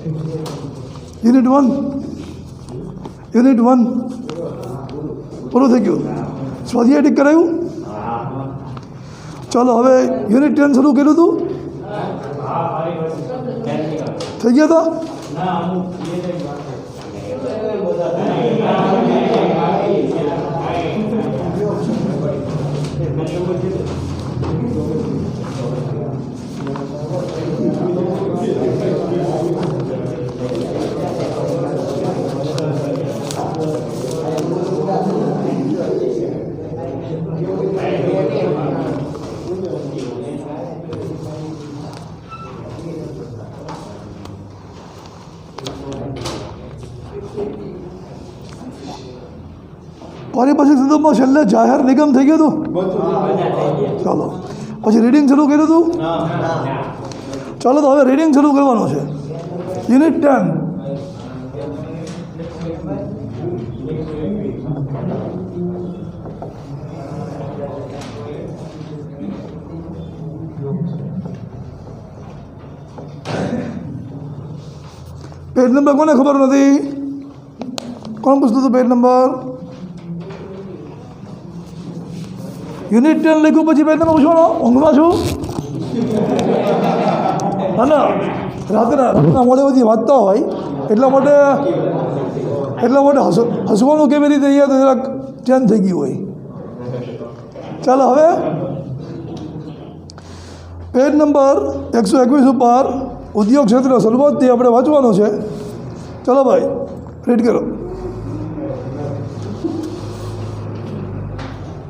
Unit 1 પૂરું થઈ ગયું. સ્વાધ્યાય ટીક કરાયું. ચાલો હવે યુનિટ 10 શરૂ કર્યું હતું. થઈ ગયા હતા. પારિભાષિક સંદર્ભમાં છેલ્લે જાહેર નિગમ થઈ ગયું હતું. ચાલો પછી રીડિંગ શરૂ કર્યું હતું. ચાલો તો હવે રીડિંગ શરૂ કરવાનું છે. યુનિટ 10. પેજ નંબર કોને ખબર નથી? કોણ પૂછતું હતું પેજ નંબર? યુનિટ 10 લખ્યું પછી પેજ નંબર પૂછવાનો. ઊંઘમાં છું ના રાતના મોડે બધી વાંચતા હોય એટલા માટે હસવાનું કેવી રીતે અહીંયા તો જરાક ચેન્જ થઈ ગયું હોય. ચાલો હવે પેજ નંબર 121 ઉપર ઉદ્યોગ ક્ષેત્ર શરૂઆતથી આપણે વાંચવાનું છે. ચાલો ભાઈ રીડ કરો.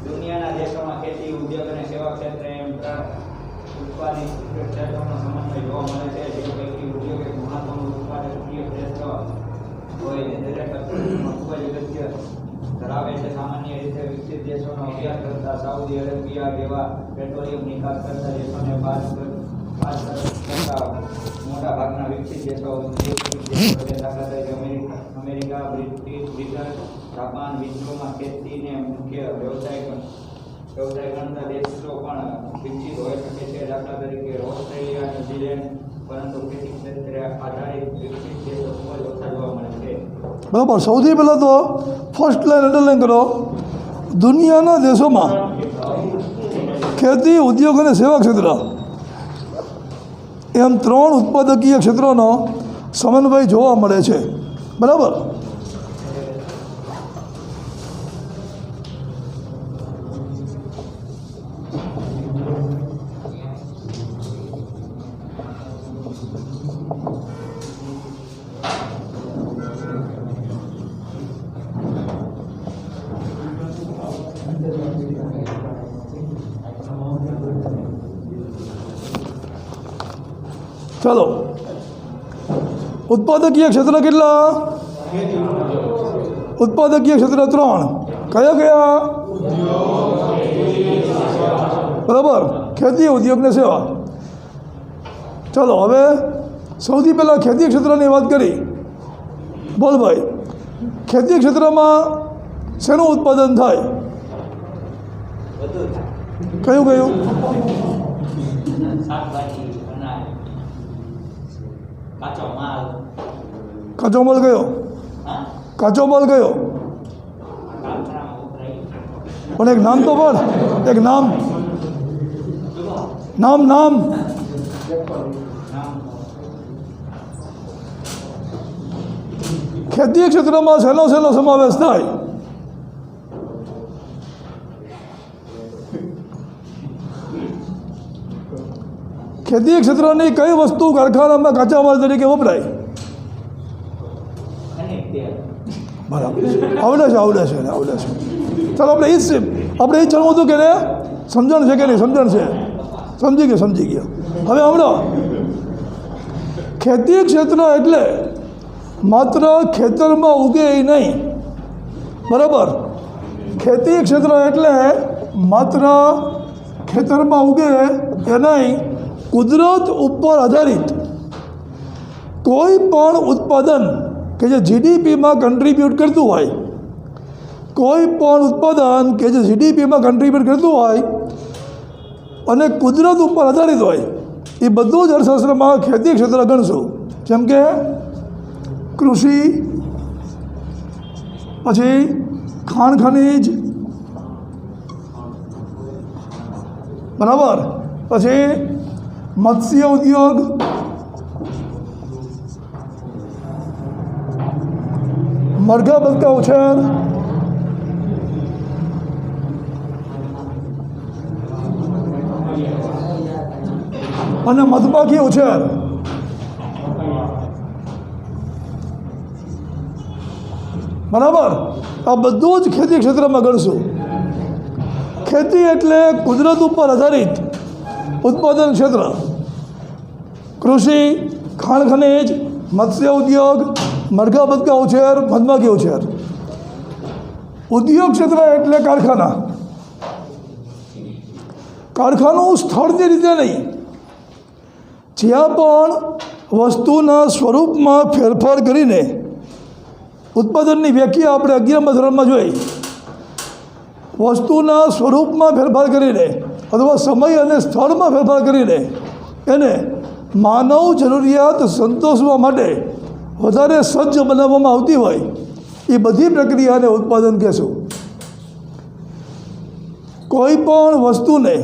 દુનિયાના દેશોમાં ખેતી, ઉદ્યોગ અને સેવા ક્ષેત્રે એમ ઉત્પાદિત ક્ષેત્રોનો સમન્વય જોવા મળે છે. જે પૈકી ઉદ્યોગ એક મહત્વનું ઉત્પાદકીય ક્ષેત્ર હોય છે. દરેક ક્ષેત્રમાં ખૂબ જ અગત્ય ધરાવે છે. સામાન્ય રીતે વિકસિત દેશોનો અભ્યાસ કરતા સાઉદી અરેબિયા જેવા પેટ્રોલિયમ નિકાસ કરતા દેશોને બાદ કરતા મોટા ભાગના વિકસિત દેશો દાખલા તરીકે અમેરિકા, બ્રિટન, જાપાન વિશ્વમાં ખેતીને મુખ્ય વ્યવસાય ગણતા દેશો પણ વિકસિત હોઈ શકે છે. દાખલા તરીકે ઓસ્ટ્રેલિયા, ન્યુઝીલેન્ડ, પરંતુ ખેતી ક્ષેત્રે આધારિત વિકસિત દેશો ખૂબ જ ઓછા જોવા મળે છે. બરાબર. સૌથી પહેલાં તો ફર્સ્ટ લાઈન અંડરલાઈન કરો. દુનિયાના દેશોમાં ખેતી, ઉદ્યોગ અને સેવા ક્ષેત્ર એમ 3 ઉત્પાદકીય ક્ષેત્રોનો સમન્વય જોવા મળે છે. બરાબર. ચાલો ઉત્પાદકીય ક્ષેત્ર કેટલા? ઉત્પાદકીય ક્ષેત્ર 3. કયા કયા? બરાબર. ખેતી, ઉદ્યોગ ને સેવા. ચાલો હવે સૌથી પહેલાં ખેતી ક્ષેત્રની વાત કરી. બોલ ભાઈ, ખેતી ક્ષેત્રમાં શેનું ઉત્પાદન થાય? કયું? કાચો માલ કયો? પણ એક નામ તો પણ એક નામ ખેતી ક્ષેત્રમાં શેનો સમાવેશ થાય? ખેતી ક્ષેત્રની કઈ વસ્તુ કારખાનામાં કાચા માલ તરીકે વપરાય? બરાબર. આવડે છે. ચાલો આપણે એ જ જાણવું હતું કે સમજણ છે કે નહીં? સમજણ છે. સમજી ગયા. હવે હમણાં ખેતી ક્ષેત્ર એટલે માત્ર ખેતરમાં ઉગે એ નહીં. બરાબર. ખેતી ક્ષેત્ર એટલે માત્ર ખેતરમાં ઉગે એ નહીં, કુદરત ઉપર આધારિત કોઈ પણ ઉત્પાદન કે જે જીડીપીમાં કન્ટ્રીબ્યુટ કરતું હોય, અને કુદરત ઉપર આધારિત હોય, એ બધું જ અર્થશાસ્ત્રમાં ખેતી ક્ષેત્ર ગણશું. જેમ કે કૃષિ, પછી ખાણ ખનીજ, બરાબર, પછી મત્સ્ય ઉદ્યોગ, મરઘા બતકા ઉછેર, અને મધમાખી ઉછેર. બરાબર, આ બધું જ ખેતી ક્ષેત્રમાં ગણશું. ખેતી એટલે કુદરત ઉપર આધારિત ઉત્પાદન ક્ષેત્ર. કૃષિ, ખાણ ખનીજ, મત્સ્ય ઉદ્યોગ, મરઘા બતકા ઉછેર, મધમાખી ઉછેર. ઉદ્યોગ ક્ષેત્ર એટલે કારખાના. કારખાનું સ્થળની રીતે નહીં, જ્યાં પણ વસ્તુના સ્વરૂપમાં ફેરફાર કરીને ઉત્પાદનની વ્યાખ્યા આપણે 11મા ધોરણમાં જોઈ. વસ્તુના સ્વરૂપમાં ફેરફાર કરીને અથવા સમય અને સ્થળમાં ફેરફાર કરીને એને માનવ જરૂરિયાત સંતોષવા માટે વધારે સજ્જ બનાવવામાં આવતી હોય એ બધી પ્રક્રિયાને ઉત્પાદન કહેશું. કોઈ પણ વસ્તુને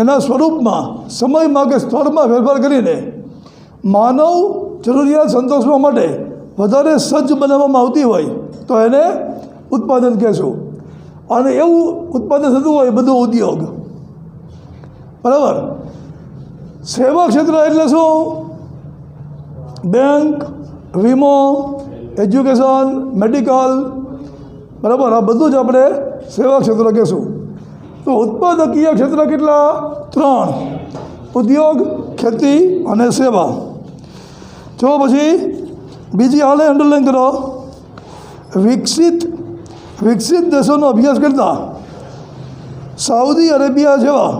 એના સ્વરૂપમાં, સમયમાં કે સ્થળમાં ફેરફાર કરીને માનવ જરૂરિયાત સંતોષવા માટે વધારે સજ્જ બનાવવામાં આવતી હોય તો એને ઉત્પાદન કહેશું. અને એવું ઉત્પાદન થતું હોય બધું ઉદ્યોગ. બરાબર. સેવા ક્ષેત્ર એટલે શું? બેંક, વીમો, એજ્યુકેશન, મેડિકલ, બરાબર, આ બધું જ આપણે સેવા ક્ષેત્ર કહેશું. તો ઉત્પાદકીય ક્ષેત્ર કેટલા? 3: ઉદ્યોગ, ખેતી અને સેવા. જો પછી બીજી હાલે અંડરલાઈન કરો. વિકસિત દેશોનો અભ્યાસ કરતા સાઉદી અરેબિયા જેવા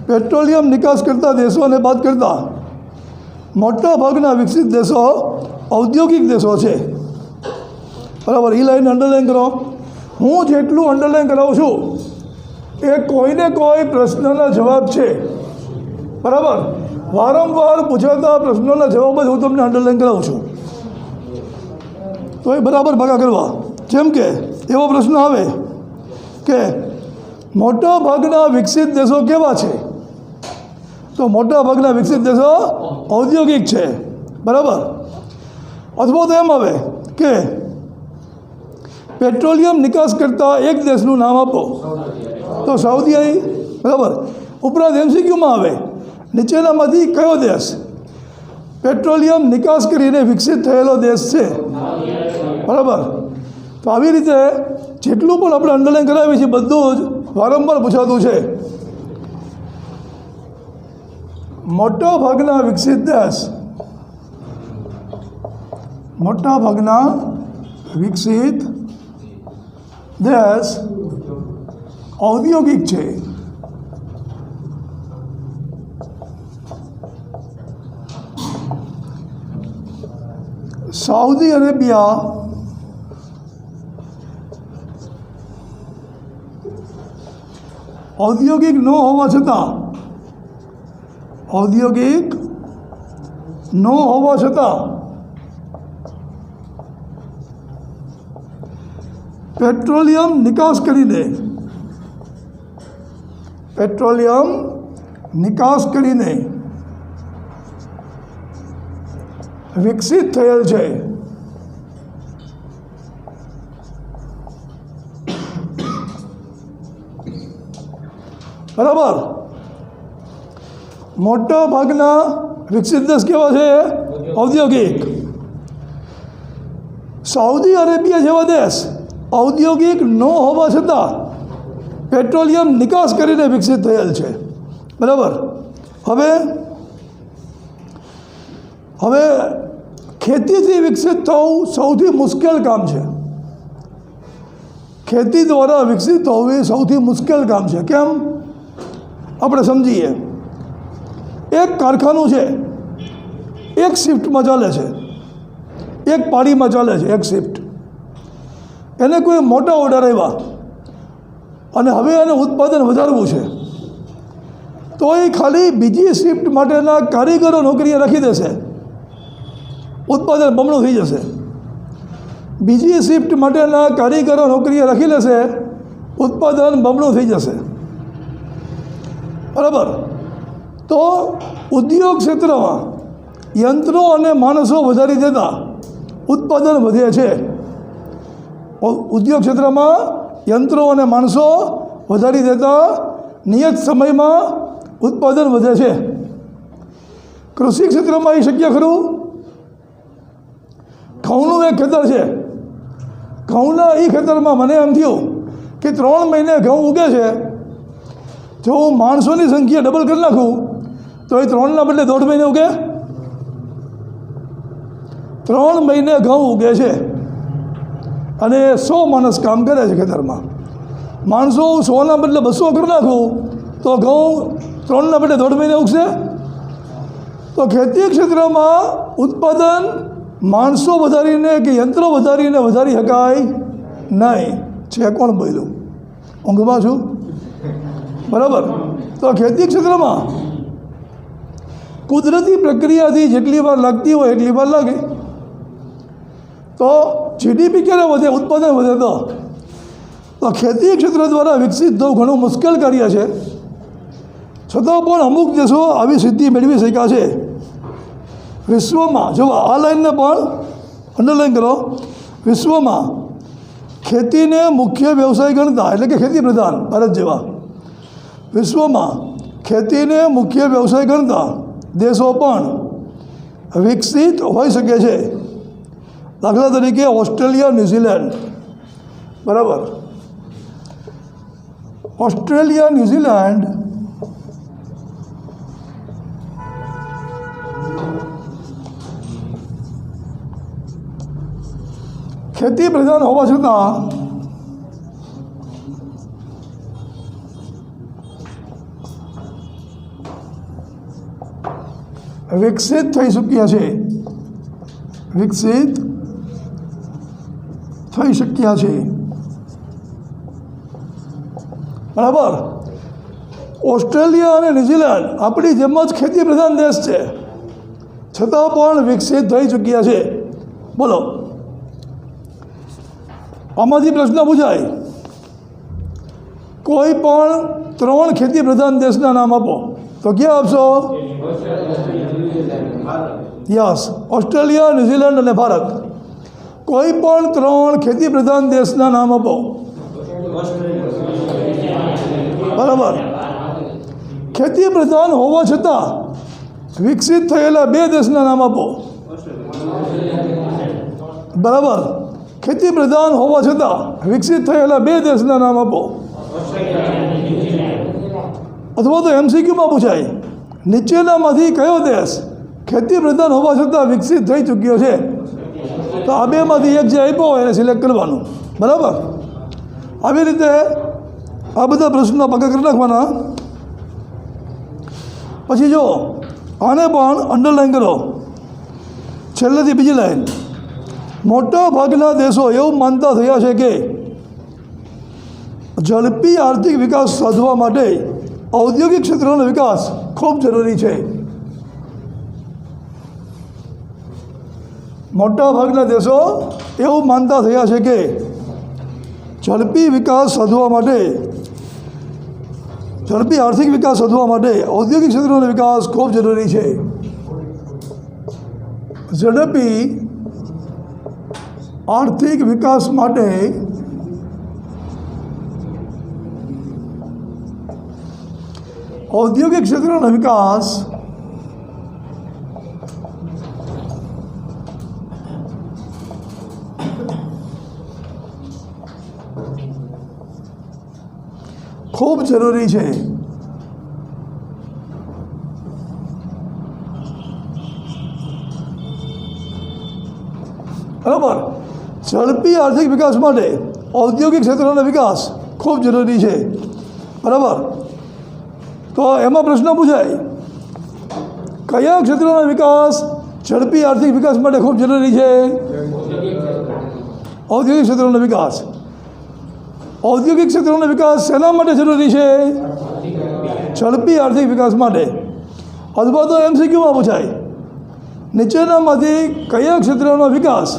પેટ્રોલિયમ નિકાસ કરતા દેશોને બાદ કરતા મોટા ભાગના વિકસિત દેશો ઔદ્યોગિક દેશો છે. બરાબર, એ લાઈન અંડરલાઈન કરો. હું જેટલું અંડરલાઈન કરાવું છું એ કોઈને કોઈ પ્રશ્નના જવાબ છે. બરાબર, વારંવાર પૂછાતા પ્રશ્નોના જવાબ જ હું તમને અંડરલાઈન કરાવું છું. તો એ બરાબર ભાગા કરવા. જેમ કે એવો પ્રશ્ન આવે કે મોટા ભાગના વિકસિત દેશો કેવા છે? તો મોટા ભાગના વિકસિત દેશો ઔદ્યોગિક છે. બરાબર. અથવા તો એમ આવે કે પેટ્રોલિયમ નિકાસ કરતા એક દેશનું નામ આપો, તો સાઉદી આવી. બરાબર. ઉપરાંત એમસીક્યુમાં આવે નીચેનામાંથી કયો દેશ પેટ્રોલિયમ નિકાસ કરીને વિકસિત થયેલો દેશ છે? બરાબર. તો આવી રીતે જેટલું પણ આપણે અંડરલાઈન કરાવીએ છીએ બધું જ વારંવાર પૂછાતું છે. મોટા ભાગના વિકસિત દેશ, મોટા ભાગના વિકસિત દેશ ઔદ્યોગિક છે. સાઉદી અરેબિયા ઔદ્યોગિક ન હોવા છતાં પેટ્રોલિયમ નિકાસ કરીને વિકસિત થયેલ છે. બરાબર. મોટા ભાગના વિકસિત દેશ કેવા છે? ઔદ્યોગિક. સાઉદી અરેબિયા જેવા દેશ ઔદ્યોગિક ન હોવા છતાં પેટ્રોલિયમ નિકાસ કરીને વિકસિત થયેલ છે. બરાબર. હવે ખેતીથી વિકસિત થવું સૌથી મુશ્કેલ કામ છે. ખેતી દ્વારા વિકસિત થવું એ સૌથી મુશ્કેલ કામ છે. કેમ? આપણે સમજીએ. એક કારખાનું છે, એક શિફ્ટમાં ચાલે છે, એક પાળીમાં ચાલે છે, એક શિફ્ટ. એને કોઈ મોટા ઓર્ડર આવ્યા અને હવે એને ઉત્પાદન વધારવું છે, તો એ ખાલી બીજી શિફ્ટ માટેના કારીગરો નોકરીએ રાખી દેશે ઉત્પાદન બમણું થઈ જશે. બીજી શિફ્ટ માટેના કારીગરો નોકરીએ રાખી લેશે, ઉત્પાદન બમણું થઈ જશે. બરાબર. તો ઉદ્યોગ ક્ષેત્રમાં યંત્રો અને માણસો વધારી દેતા ઉત્પાદન વધે છે. ઉદ્યોગ ક્ષેત્રમાં યંત્રો અને માણસો વધારી દેતા નિયત સમયમાં ઉત્પાદન વધે છે. કૃષિ ક્ષેત્રમાં એ શક્ય ખરું? ઘઉંનું એક ખેતર છે. ઘઉંના એ ખેતરમાં મને એમ થયું કે 3 મહિને ઘઉં ઉગે છે. જો હું માણસોની સંખ્યા ડબલ કરી નાખું તો એ 3ના બદલે 1.5 મહિને ઉગે. 3 મહિને ઘઉં ઉગે છે અને 100 માણસ કામ કરે છે ખેતરમાં. માણસો 100ના બદલે 200 કરી નાખું તો ઘઉં 3ના બદલે 1.5 મહિને ઉગશે. તો ખેતી ક્ષેત્રમાં ઉત્પાદન માણસો વધારીને કે યંત્રો વધારીને વધારી શકાય નહીં. છે કોણ બોલ્યું? ઊંઘમાં છું. બરાબર. તો ખેતી ક્ષેત્રમાં કુદરતી પ્રક્રિયાથી જેટલી વાર લાગતી હોય એટલી વાર લાગે. તો જીડીપી ક્યારે વધે? ઉત્પાદન વધે. તો ખેતી ક્ષેત્ર દ્વારા વિકસિત થવું ઘણું મુશ્કેલ કાર્ય છે. છતાં પણ અમુક દેશો આવી સિદ્ધિ મેળવી શક્યા છે. વિશ્વમાં જો આ લાઈનને પણ અંડરલાઈન કરો. વિશ્વમાં ખેતીને મુખ્ય વ્યવસાય ગણતા, એટલે કે ખેતી પ્રધાન ભારત જેવા વિશ્વમાં ખેતીને મુખ્ય વ્યવસાય ગણતા દેશો પણ વિકસિત હોઈ શકે છે. દાખલા તરીકે ઓસ્ટ્રેલિયા, ન્યૂઝીલેન્ડ. બરાબર. ઓસ્ટ્રેલિયા, ન્યૂઝીલેન્ડ ખેતી પ્રધાન હોવા છતાં વિકસિત થઈ શક્યા છે. વિકસિત થઈ શક્યા છે. બરાબર. ઓસ્ટ્રેલિયા અને ન્યૂઝીલેન્ડ આપણી જેમ જ ખેતી પ્રધાન દેશ છે, છતાં પણ વિકસિત થઈ ચૂક્યા છે. બોલો, આમાંથી પ્રશ્ન પૂછાય, કોઈ પણ 3 ખેતી પ્રધાન દેશના નામ આપો તો ક્યાં આપશો? યસ, ઓસ્ટ્રેલિયા, ન્યૂઝીલેન્ડ અને ભારત. કોઈ પણ 3 ખેતી પ્રધાન દેશના નામ આપો. બરાબર. ખેતી પ્રધાન હોવા છતાં વિકસિત થયેલા 2 દેશના નામ આપો. બરાબર. ખેતી પ્રધાન હોવા છતાં વિકસિત થયેલા 2 દેશના નામ આપો. અથવા તો MCQમાં પૂછાય, નીચેનામાંથી કયો દેશ ખેતી પ્રધાન હોવા છતાં વિકસિત થઈ ચૂક્યો છે? તો આ 2માંથી એક જે આપ્યો હોય એને સિલેક્ટ કરવાનું. બરાબર. આવી રીતે આ બધા પ્રશ્નો પાકા કરી નાખવાના. પછી જો આને પણ અંડરલાઈન કરો. છેલ્લેથી બીજી લાઈન. મોટા ભાગના દેશો એવું માનતા થયા છે કે ઝડપી આર્થિક વિકાસ સાધવા માટે ઔદ્યોગિક ક્ષેત્રનો વિકાસ ખૂબ જરૂરી છે. મોટા ભાગના દેશો એવું માનતા થયા છે કે ઝડપી વિકાસ સાધવા માટે, ઝડપી આર્થિક વિકાસ સાધવા માટે ઔદ્યોગિક ક્ષેત્રનો વિકાસ ખૂબ જરૂરી છે. ઝડપી આર્થિક વિકાસ માટે ઔદ્યોગિક ક્ષેત્રનો વિકાસ ખૂબ જરૂરી છે. બરાબર. ઝડપી આર્થિક વિકાસ માટે ઔદ્યોગિક ક્ષેત્રનો વિકાસ ખૂબ જરૂરી છે. બરાબર. તો એમાં પ્રશ્ન પૂછાય, કયા ક્ષેત્રનો વિકાસ ઝડપી આર્થિક વિકાસ માટે ખૂબ જરૂરી છે? ઔદ્યોગિક ક્ષેત્રનો વિકાસ. ઔદ્યોગિક ક્ષેત્રનો વિકાસ શેના માટે જરૂરી છે? ઝડપી આર્થિક વિકાસ માટે. અથવા તો MCQમાં પૂછાય, નીચેનામાંથી કયા ક્ષેત્રનો વિકાસ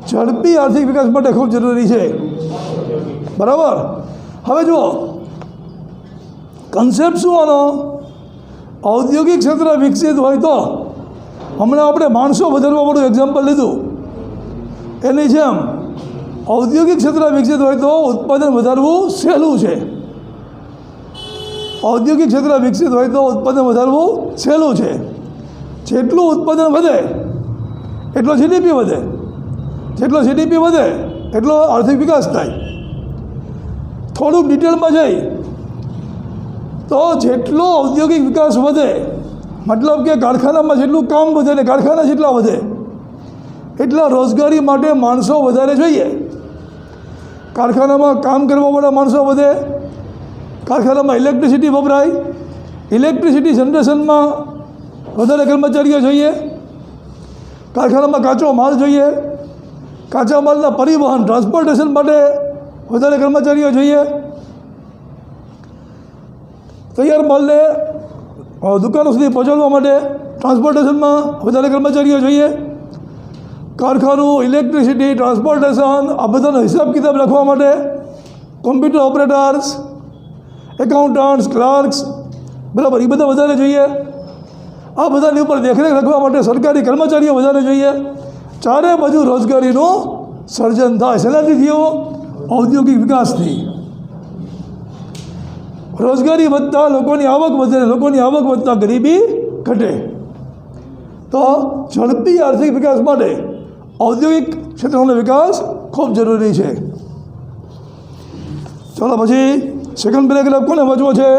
ઝડપી આર્થિક વિકાસ માટે ખૂબ જરૂરી છે? બરાબર. હવે જુઓ કન્સેપ્ટ શું આનો, ઔદ્યોગિક ક્ષેત્ર વિકસિત હોય તો, હમણાં આપણે માણસો વધારવાવાળું એક્ઝામ્પલ લીધું, એની જેમ ઔદ્યોગિક ક્ષેત્ર વિકસિત હોય તો ઉત્પાદન વધારવું સહેલું છે. ઔદ્યોગિક ક્ષેત્ર વિકસિત હોય તો ઉત્પાદન વધારવું સહેલું છે. જેટલું ઉત્પાદન વધે એટલો જીડીપી વધે, જેટલો જીડીપી વધે એટલો આર્થિક વિકાસ થાય. થોડુંક ડિટેલમાં જઈ તો જેટલો ઔદ્યોગિક વિકાસ વધે, મતલબ કે કારખાનામાં જેટલું કામ વધે ને કારખાના જેટલા વધે એટલા રોજગારી માટે માણસો વધારે જોઈએ. કારખાનામાં કામ કરવાવાળા માણસો વધે, કારખાનામાં ઇલેક્ટ્રિસિટી વપરાય, ઇલેક્ટ્રિસિટી જનરેશનમાં વધારે કર્મચારીઓ જોઈએ, કારખાનામાં કાચો માલ જોઈએ, કાચા માલના પરિવહન ટ્રાન્સપોર્ટેશન માટે વધારે કર્મચારીઓ જોઈએ, તૈયાર માલને દુકાનો સુધી પહોંચાડવા માટે ટ્રાન્સપોર્ટેશનમાં વધારે કર્મચારીઓ જોઈએ, કારખાનું, ઇલેક્ટ્રિસિટી, ટ્રાન્સપોર્ટેશન આ બધાનો હિસાબ કિતાબ રાખવા માટે કોમ્પ્યુટર ઓપરેટર્સ, એકાઉન્ટન્ટ્સ, ક્લાર્ક્સ, બરાબર, એ બધા વધારે જોઈએ. આ બધાની ઉપર દેખરેખ રાખવા માટે સરકારી કર્મચારીઓ વધારે જોઈએ. ચારે બાજુ રોજગારીનું સર્જન થાય. શેનાથી થયું? ઔદ્યોગિક વિકાસથી. રોજગારી વધતા લોકોની આવક વધે, લોકોની આવક વધતા ગરીબી ઘટે. તો ઝડપી આર્થિક વિકાસ માટે ઔદ્યોગિક ક્ષેત્રનો વિકાસ ખૂબ જરૂરી છે. ચાલો પછી સેકન્ડ પેરેગ્રાફ કોને વાંચવો છે?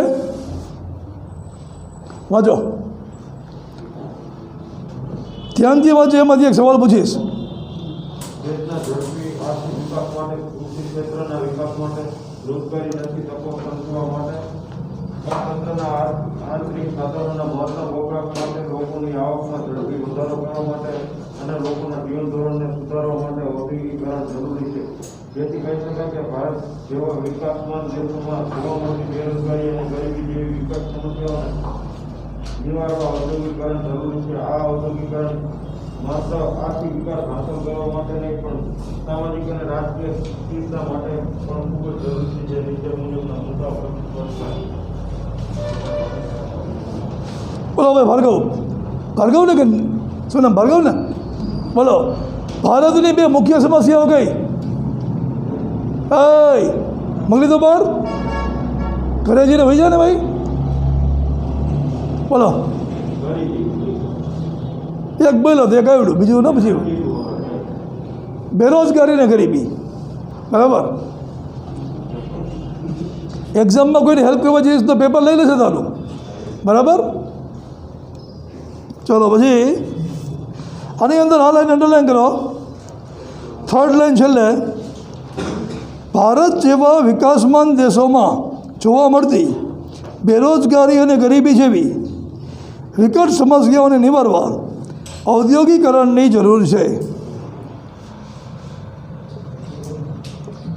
વાંચો, ધ્યાનથી વાંચો. એમાંથી એક સવાલ પૂછીશ. દેશના ઝડપી આર્થિક વિકાસ માટે, કૃષિ ક્ષેત્રના વિકાસ માટે, રોજગારી નથી તકો સંતોષવા માટે, અર્થતંત્રના આંતરિક સાધનોના મહત્તમ વપરાશ માટે, લોકોની આવકમાં ઝડપી વધારો કરવા માટે અને લોકોના જીવન ધોરણને સુધારવા માટે ઔદ્યોગિકરણ જરૂરી છે. જેથી કહી શકાય કે ભારત જેવા વિકાસમાન દેશોમાં જોવા મળતી બેરોજગારી અને ગરીબી જેવી વિકટ સમસ્યાઓને નિવારવા ઔદ્યોગિકરણ જરૂરી છે. આ ઔદ્યોગિકરણ માત્ર આર્થિક વિકાસ હાંસલ કરવા માટે નહીં પણ સામાજિક અને રાજકીય સ્થિરતા માટે પણ ખૂબ જ જરૂરી છે. જે નીચે મુજબના મુદ્દા પર બોલો ભાઈ ભાર્ગવ, ભાર્ગવ ને કે શું નામ? ભાર્ગવ ને? બોલો, ભારતની બે મુખ્ય સમસ્યાઓ કઈ? મંગલી તો બહાર ઘરે જઈને વહી જાય ને ભાઈ. બોલો, એક બોલો તો એક આવડું, બીજું ન પૂછ્યું. બેરોજગારી ને ગરીબી, બરાબર. એક્ઝામમાં કોઈને હેલ્પ કરવા જઈશ તો પેપર લઈ લેશે તારું, બરાબર. ચલો પછી આની અંદર આ લાઈન અંડરલાઈન કરો. થર્ડ લાઈન છેલ્લે, ભારત જેવા વિકાસમાન દેશોમાં જોવા મળતી બેરોજગારી અને ગરીબી જેવી વિકટ સમસ્યાઓને નિવારવા ઔદ્યોગિકરણની જરૂર છે.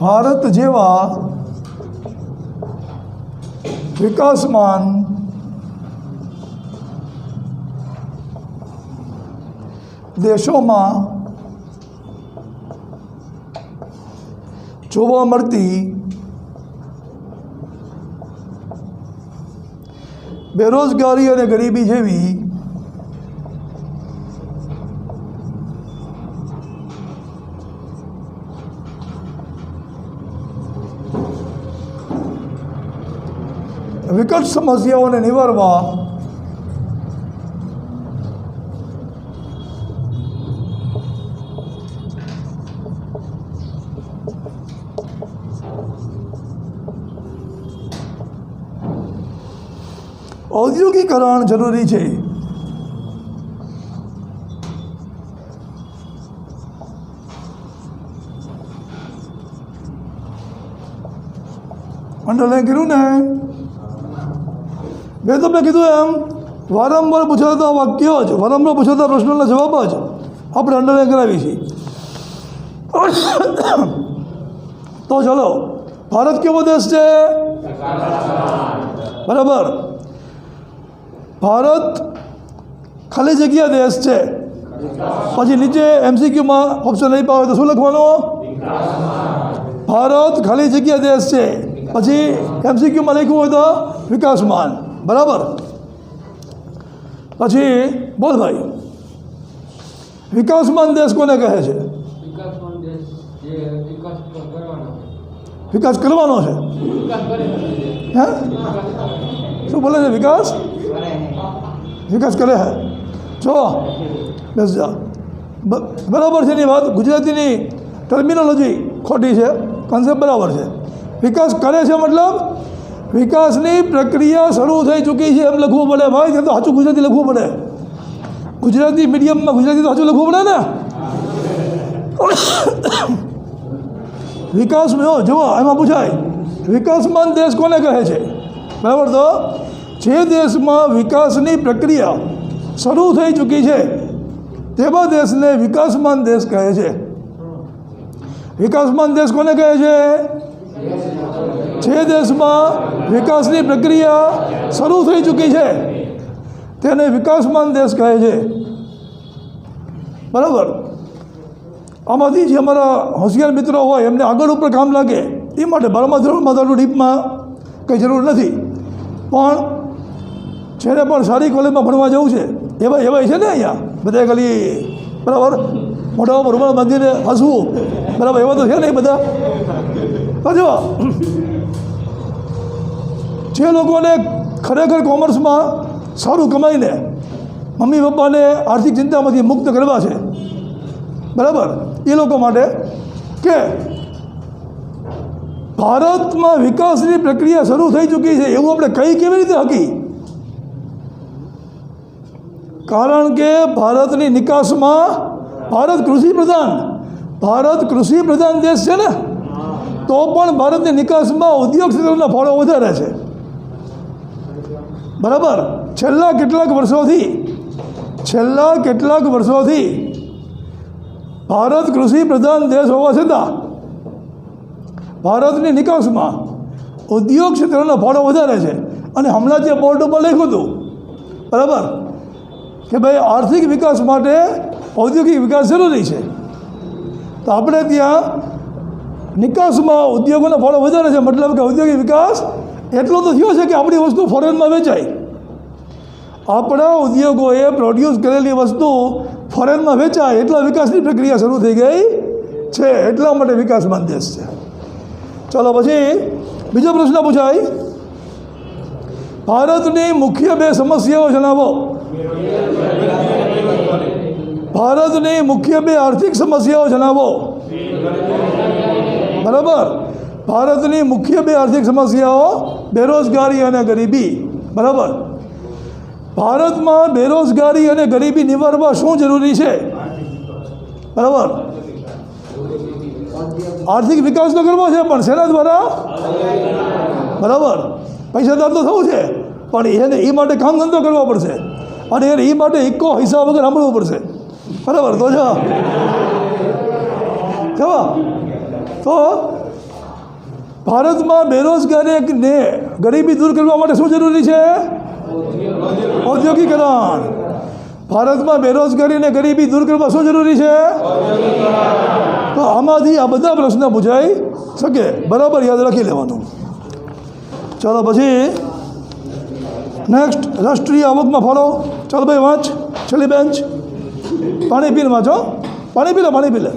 ભારત જેવા વિકાસમાન દેશોમાં જોવા મળતી બેરોજગારી અને ગરીબી જેવી વિકટ સમસ્યાઓને નિવારવા ઔદ્યોગિકરણ જરૂરી છે. અંડરલાઈન કર્યું ને? મેં તમને કીધું એમ વારંવાર પૂછાતા વાક્યો જ, વારંવાર પૂછાતા પ્રશ્નોના જવાબ જ આપણે અંડરલાઈન કરાવીએ છીએ. તો ચલો, ભારત કેવો દેશ છે? બરાબર. ભારત ખાલી જગ્યા દેશ છે. પછી નીચે MCQમાં ઓપ્શન આપ્યા હોય તો શું લખવાનું? ભારત ખાલી જગ્યા દેશ છે, પછી MCQમાં લખ્યું હોય તો વિકાસમાન. બરાબર. પછી બોલ ભાઈ, વિકાસમાન દેશ કોને કહે છે? વિકાસમાન દેશ જે વિકાસ કરવાનો છે. વિકાસ કરવાનો છે. વિકાસ કરે છે. હે શું બોલે છે? વિકાસ વિકાસ કરે છે. જો બસ જા બરાબર છે એની વાત. ગુજરાતીની ટર્મિનોલોજી ખોટી છે, કોન્સેપ્ટ બરાબર છે. વિકાસ કરે છે મતલબ વિકાસની પ્રક્રિયા શરૂ થઈ ચૂકી છે એમ લખવું પડે ભાઈ. ત્યાં તો સાચું ગુજરાતી લખવું પડે. ગુજરાતી મીડિયમમાં ગુજરાતી તો સાચું લખવું પડે ને. વિકાસમાં જુઓ એમાં પૂછાય વિકાસમાન દેશ કોને કહે છે? બરાબર. તો જે દેશમાં વિકાસની પ્રક્રિયા શરૂ થઈ ચૂકી છે તેવા દેશને વિકાસમાન દેશ કહે છે. વિકાસમાન દેશ કોને કહે છે? જે દેશમાં વિકાસની પ્રક્રિયા શરૂ થઈ ચૂકી છે તેને વિકાસમાન દેશ કહે છે. બરાબર. આમાંથી જે અમારા હોશિયાર મિત્રો હોય એમને આગળ ઉપર કામ લાગે એ માટે 12મા ધોરણમાં તો ડીપમાં કંઈ જરૂર નથી, પણ જેને પણ સારી કોલેજમાં ભણવા જવું છે એવા છે ને અહીંયા બધા ખાલી બરાબર મોઢા ઉપર રૂમાલ બાંધીને હસવું બરાબર એવા તો છે ને એ બધા. જો જે લોકોને ખરેખર કોમર્સમાં સારું કમાઈને મમ્મી પપ્પાને આર્થિક ચિંતામાંથી મુક્ત કરવા છે બરાબર એ લોકો માટે કે ભારતમાં વિકાસની પ્રક્રિયા શરૂ થઈ ચૂકી છે એવું આપણે કઈ કેવી રીતે હકી? કારણ કે ભારતની નિકાસમાં ભારત કૃષિ પ્રધાન દેશ છે ને, તો પણ ભારતની નિકાસમાં ઉદ્યોગ ક્ષેત્રના ફાળો વધારે છે. બરાબર. છેલ્લા કેટલાક વર્ષોથી ભારત કૃષિ પ્રધાન દેશ હોવા છતાં ભારતની નિકાસમાં ઉદ્યોગ ક્ષેત્રનો ફાળો વધારે છે. અને હમણાં જે બોર્ડ ઉપર લખ્યું હતું બરાબર કે ભાઈ આર્થિક વિકાસ માટે ઔદ્યોગિક વિકાસ જરૂરી છે, તો આપણે ત્યાં નિકાસમાં ઉદ્યોગોનો ફાળો વધારે છે. મતલબ કે ઔદ્યોગિક વિકાસ એટલો તો થયો છે કે આપણી વસ્તુ ફોરેનમાં વેચાય. આપણા ઉદ્યોગોએ પ્રોડ્યુસ કરેલી વસ્તુ ફોરેનમાં વેચાય એટલા વિકાસની પ્રક્રિયા શરૂ થઈ ગઈ છે. એટલા માટે વિકાસમાન દેશ છે. ચાલો પછી બીજો પ્રશ્ન પૂછાય, ભારતની મુખ્ય 2 સમસ્યાઓ જણાવો. ભારતની મુખ્ય 2 આર્થિક સમસ્યાઓ જણાવો. બરાબર. ભારતની મુખ્ય 2 આર્થિક સમસ્યાઓ બેરોજગારી અને ગરીબી. બરાબર. ભારતમાં બેરોજગારી અને ગરીબી નિવારવા શું જરૂરી છે? બરાબર. આર્થિક વિકાસ તો કરવો છે પણ શેના દ્વારા? બરાબર. પૈસાદાર તો થવું છે પણ એને એ માટે કામ ધંધો કરવો પડશે અને એને એ માટે એકો હિસાબ વગર સાંભળવું પડશે. બરાબર. તો તો ભારતમાં બેરોજગારી ને ગરીબી દૂર કરવા માટે શું જરૂરી છે? ઔદ્યોગિકરણ. ભારતમાં બેરોજગારી અને ગરીબી દૂર કરવા શું જરૂરી છે? તો આમાંથી આ બધા પ્રશ્ન પૂછાઈ શકે. બરાબર યાદ રાખી લેવાનું. ચાલો પછી નેક્સ્ટ રાષ્ટ્રીય આવકમાં ફાળો. ચાલો ભાઈ વાંચ. છેલ્લી બેન્ચ. પાણી પીને વાંચો. પાણી પી લે.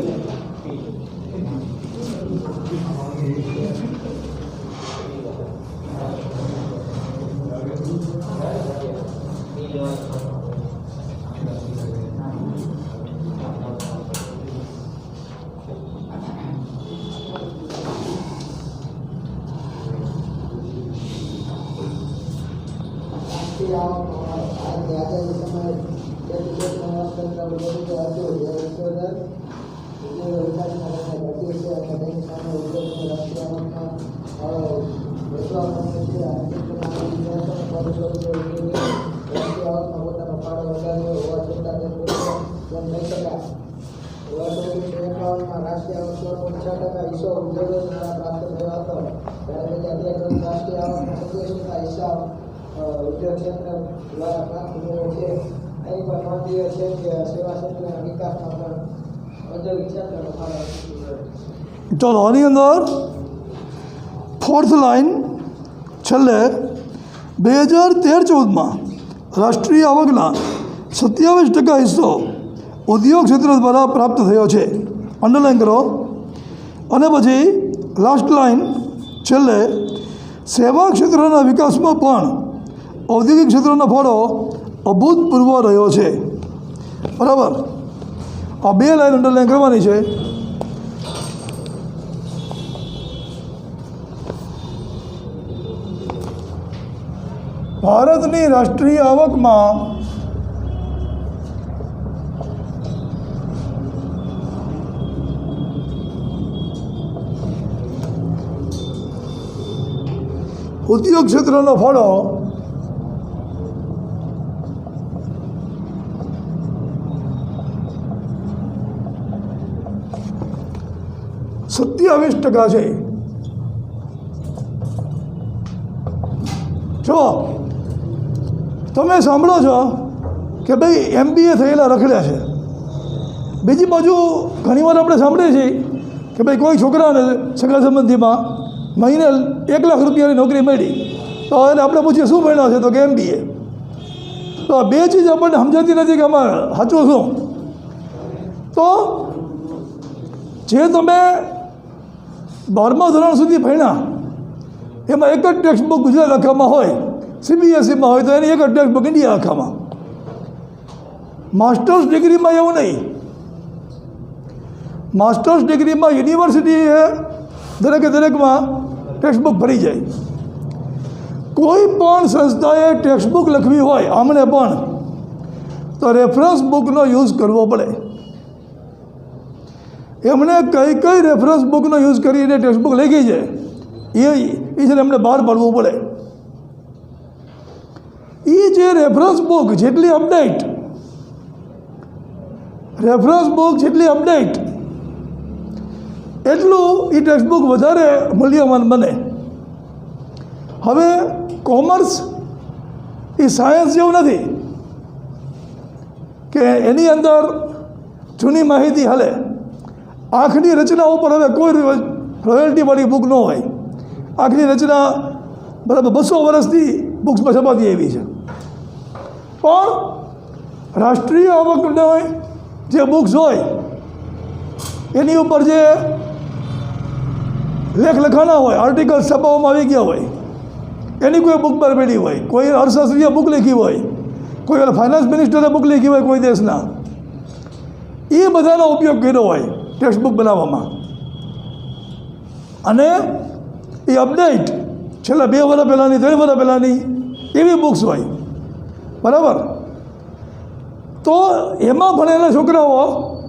ઉદ્યોગ ક્ષેત્ર દ્વારા પ્રાપ્ત થયો છે. અહીં પણ નોંધનીય છે કે સેવા ક્ષેત્રના વિકાસમાં પણ ઔદ્યોગિક ક્ષેત્રનો ફાળો છે. ચાલો આની અંદર 4th લાઇન છેલ્લે 2013-14 રાષ્ટ્રીય આવકના 27% હિસ્સો ઉદ્યોગ ક્ષેત્ર દ્વારા પ્રાપ્ત થયો છે. અંડરલાઇન કરો. અને પછી લાસ્ટ લાઇન છેલ્લે સેવા ક્ષેત્રના વિકાસમાં પણ ઔદ્યોગિક ક્ષેત્રનો ફાળો અભૂતપૂર્વ રહ્યો છે. બરાબર. આ 2 લાઇન અંડરલાઇન કરવાની છે. ભારતની રાષ્ટ્રીય આવકમાં ઉદ્યોગ ક્ષેત્રનો ફાળો %27 છે. જો તમે સાંભળો છો કે ભાઈ MBA થયેલા રખડ્યા છે. બીજી બાજુ ઘણીવાર આપણે સાંભળીએ છીએ કે ભાઈ કોઈ છોકરાને સગા સંબંધીમાં મહિને 1 લાખ રૂપિયાની નોકરી મળી તો એને આપણે પૂછીએ શું ભણ્યા છે તો કે MBA. તો આ 2 ચીજ આપણને સમજાતી નથી કે આમાં સાચું શું. તો જે તમે 12મા ધોરણ સુધી ભણ્યા એમાં એક જ ટેક્સ્ટ બુક ગુજરાત આખામાં હોય, CBSEમાં હોય તો એની એક જ ટેક્સ્ટ બુક ઇન્ડિયા આખામાં. માસ્ટર્સ ડિગ્રીમાં એવું નહીં. માસ્ટર્સ ડિગ્રીમાં યુનિવર્સિટીએ દરેકમાં ટેક્સ્ટ બુક ભરી જાય. કોઈ પણ સંસ્થાએ ટેક્સ્ટ બુક લખવી હોય આમને પણ તો રેફરન્સ બુકનો યુઝ કરવો પડે. એમણે કઈ રેફરન્સ બુકનો યુઝ કરીને ટેક્સ્ટ બુક લખી છે એ છે એમણે બહાર પાડવું પડે. એ જે રેફરન્સ બુક જેટલી અપડેટ એટલું એ ટેક્સ્ટ બુક વધારે મૂલ્યવાન બને. હવે કોમર્સ એ સાયન્સ જેવું નથી કે એની અંદર જૂની માહિતી હાલે. આંખની રચના ઉપર હવે કોઈ રોયલ્ટીવાળી બુક ન હોય. આંખની રચના બરાબર 200 વર્ષથી બુક્સમાં છપાતી આવી છે. પણ રાષ્ટ્રીય આવકની જે બુક્સ હોય એની ઉપર જે લેખ લખાણા હોય, આર્ટિકલ્સ છપાવવામાં આવી ગયા હોય, એની કોઈ બુક બહાર પડી હોય, કોઈ અર્થશાસ્ત્રીય બુક લખી હોય, કોઈ ફાઇનાન્સ મિનિસ્ટરે બુક લખી હોય કોઈ દેશના, એ બધાનો ઉપયોગ કર્યો હોય ટેક્સ્ટ બુક બનાવવામાં. અને એ અપડેટ છેલ્લા 2 વર્ષ પહેલાંની 3 વર્ષ પહેલાંની એવી બુક્સ હોય. બરાબર. તો એમાં ભણેલા છોકરાઓ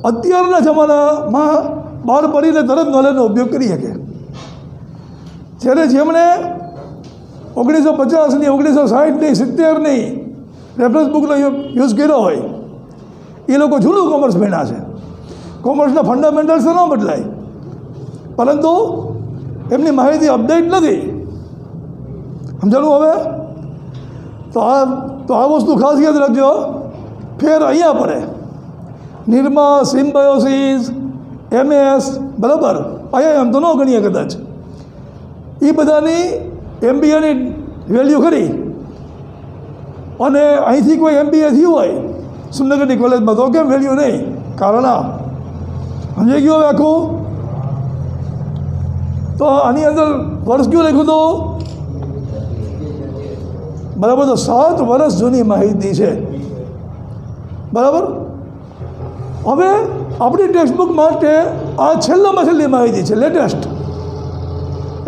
અત્યારના જમાનામાં બહાર પડીને તરત નોલેજનો ઉપયોગ કરી શકે. જ્યારે જેમણે 1950ની 1960ની 70ની રેફરન્સ બુકનો યુઝ કર્યો હોય એ લોકો જૂનું કોમર્સ ભણ્યા છે. કોમર્સના ફંડામેન્ટલ્સ તો ન બદલાય, પરંતુ એમની માહિતી અપડેટ નથી. સમજાણું હવે? તો આ વસ્તુ ખાસ યાદ રાખજો. ફેર અહીંયા પડે. નિરમા, સિમ્બાયોસિસ, MS, બરાબર, IIM તો ન ગણીએ કદાચ. એ બધાની MBAની વેલ્યુ ખરી. અને અહીંથી કોઈ MBA થયું હોય સુમનગરની કોલેજમાં તો કેમ વેલ્યુ નહીં? કારણ આ સમજાઈ ગયું હવે આખું. તો આની અંદર વર્ષ કયું લખ્યું હતું? બરાબર. તો 7 વર્ષ જૂની માહિતી છે. બરાબર. હવે આપણી ટેક્સ્ટબુક માટે આ છેલ્લામાં છેલ્લી માહિતી છે, લેટેસ્ટ.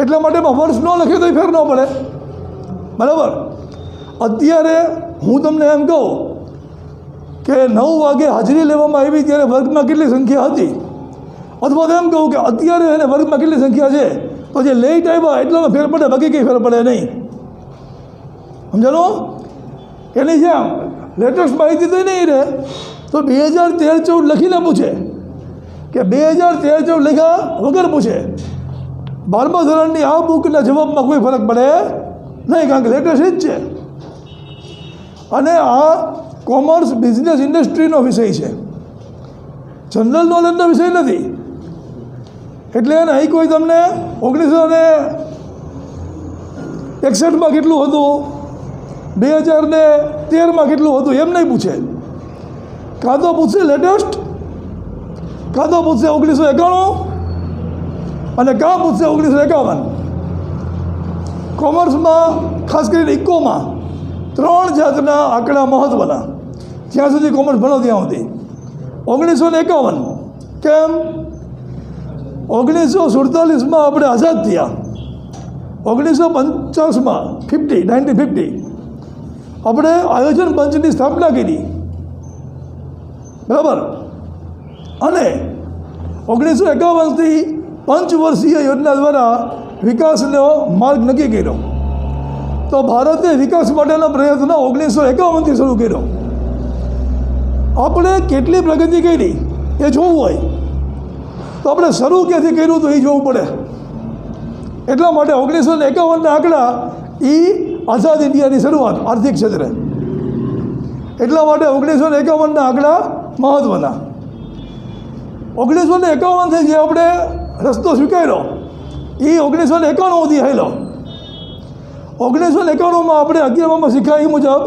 એટલા માટે વર્ષ ન લખે તો ફેર ન પડે. બરાબર. અત્યારે હું તમને એમ કહું કે 9 વાગે હાજરી લેવામાં આવી ત્યારે વર્ગમાં કેટલી સંખ્યા હતી, અથવા તો એમ કહું કે અત્યારે એને વર્ગમાં કેટલી સંખ્યા છે, તો જે લેટ આવ્યા એટલામાં ફેર પડે, બાકી કંઈ ફેર પડે નહીં. સમજાણો? એની જેમ લેટેસ્ટ માહિતી તો નહીં રહે. તો 2013-14 લખીને પૂછે કે 2013-14 લખ્યા વગર પૂછે 12મા ધોરણની આ બુકના જવાબમાં કોઈ ફરક પડે નહીં, કારણ કે લેટેસ્ટ જ છે. અને કોમર્સ બિઝનેસ ઇન્ડસ્ટ્રીનો વિષય છે, જનરલ નોલેજનો વિષય નથી. એટલે અહીં કોઈ તમને 1961માં કેટલું હતું, 2013માં કેટલું હતું એમ નહીં પૂછે. કાં તો પૂછશે લેટેસ્ટ, કાં તો પૂછશે 1991 અને કાં પૂછશે 1951. કોમર્સમાં ખાસ કરીને ઇકોમાં 3 જાતના આંકડા મહત્ત્વના, જ્યાં સુધી કોમર્સ ભણો ત્યાં સુધી. 1951 કેમ? 1947માં આપણે આઝાદ થયા, 1950માં 1950 આપણે આયોજન પંચની સ્થાપના કરી, બરાબર. અને 1951થી પંચવર્ષીય યોજના દ્વારા વિકાસનો માર્ગ નક્કી કર્યો. તો ભારતે વિકાસ માટેનો પ્રયત્ન 1951થી શરૂ કર્યો. આપણે કેટલી પ્રગતિ કરી એ જોવું હોય તો આપણે શરૂ ક્યાંથી કર્યું તો એ જોવું પડે. એટલા માટે 1951ના આંકડા એ આઝાદ ઇન્ડિયાની શરૂઆત આર્થિક ક્ષેત્રે. એટલા માટે 1951ના આંકડા મહત્ત્વના. 1951થી જે આપણે રસ્તો સ્વીકાર્યો એ 1991થી આવેલો. 1991માં આપણે 11માં શીખ્યા એ મુજબ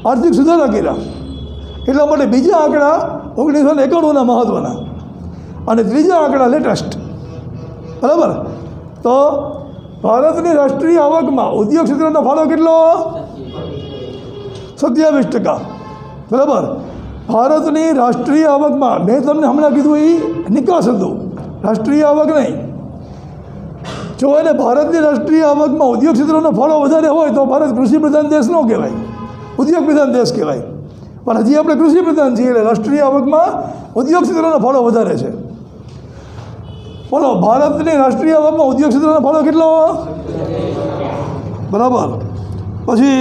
આર્થિક સુધારા કર્યા. એટલા માટે બીજા આંકડા 1991ના મહત્ત્વના અને ત્રીજા આંકડા લેટેસ્ટ, બરાબર. તો ભારતની રાષ્ટ્રીય આવકમાં ઉદ્યોગ ક્ષેત્રનો ફાળો કેટલો? 27%, બરાબર. ભારતની રાષ્ટ્રીય આવકમાં મેં તમને હમણાં કીધું એ નિકાસ હતું, રાષ્ટ્રીય આવક નહીં. જો એને ભારતની રાષ્ટ્રીય આવકમાં ઉદ્યોગ ક્ષેત્રનો ફાળો વધારે હોય તો ભારત કૃષિ પ્રધાન દેશ ન કહેવાય, ઉદ્યોગ પ્રધાન દેશ કહેવાય. પણ હજી આપણે કૃષિ પ્રધાન છીએ એટલે રાષ્ટ્રીય આવકમાં ઉદ્યોગ ક્ષેત્રનો ફાળો વધારે છે. બોલો, ભારતની રાષ્ટ્રીય આવકમાં ઉદ્યોગ ક્ષેત્રનો ફાળો કેટલો? બરાબર. પછી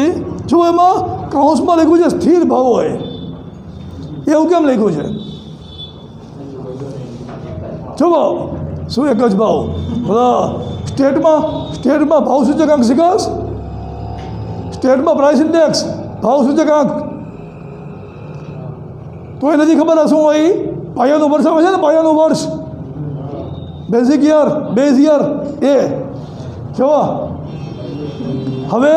જો એમાં કૌંસમાં લખ્યું છે સ્થિર ભાવ હોય, એવું કેમ લખ્યું છે? જુઓ, શું એક જ ભાવ? બધા સ્ટેટમાં ભાવ સૂચકાંક શીખાશ, સ્ટેટમાં પ્રાઇસ ઇન્ડેક્સ ભાવ સૂચકાંક તો એ નથી ખબર શું હોય? પાયાનું વર્ષ આવે છે ને, પાયાનું વર્ષ, બેઝ યર એ. જો હવે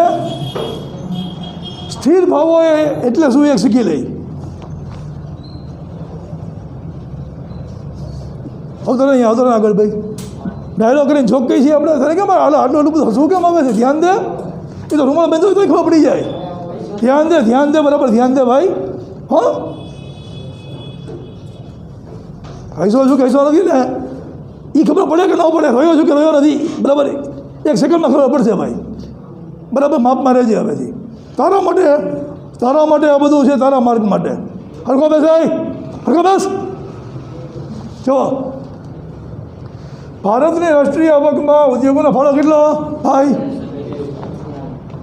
સ્થિર ભાવ હોય એટલે શું એક શીખી લઈ. આવતો નહીં આગળ ભાઈ, ડાયલોગ કરીને જોક કઈ છીએ આપણે, તને કેમ આટલું બધું હસવું કેમ આવે છે? ધ્યાન દે, એ તો રૂમાલ બંધ હોય તો ખબર પડી જાય. ધ્યાન દે બરાબર, ધ્યાન દે ભાઈ. હા, કહીશો છું કહીશો નથી ને, એ ખબર પડે કે ન પડે, રહ્યો છું કે રહ્યો નથી, બરાબર. 1 સેકન્ડમાં ખબર પડશે ભાઈ, બરાબર. માપમાં રહેજે હવેથી. તારા માટે આ બધું છે, તારા માર્ગ માટે. હરખો બેસ ભાઈ, હરખો બેસ. જો ભારતની રાષ્ટ્રીય આવકમાં ઉદ્યોગોનો ફાળો કેટલો ભાઈ?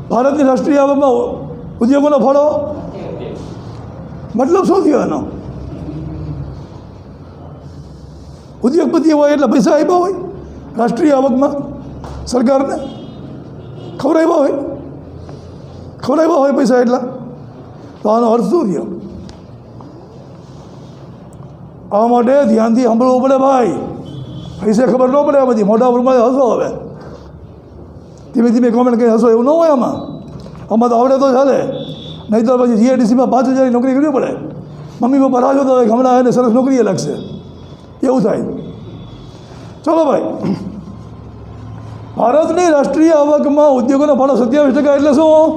ભારતની રાષ્ટ્રીય આવકમાં ઉદ્યોગોનો ફાળો મતલબ શું થયો એનો? ઉદ્યોગપતિ હોય એટલે પૈસા આપ્યા હોય રાષ્ટ્રીય આવકમાં સરકારને, ખવડાવ્યા હોય પૈસા એટલા. તો આનો અર્થ શું થયો? આ માટે ધ્યાનથી સાંભળવું પડે ભાઈ. પૈસે ખબર ન પડે આ બધી, મોટા પ્રમાણે હસો. હવે ધીમે ધીમે કોમેન્ટ કંઈ હસો એવું ન હોય. આમાં તો આવડે તો ચાલે, નહીં તો પછી જીઆઈડીસીમાં 5000ની નોકરી કરવી પડે. મમ્મી પપ્પા રાહ જોતા હોય હમણાં એને સરસ નોકરીએ લાગશે, એવું થાય. ચલો ભાઈ, ભારતની રાષ્ટ્રીય આવકમાં ઉદ્યોગોનો ફાળો 27% એટલે શું?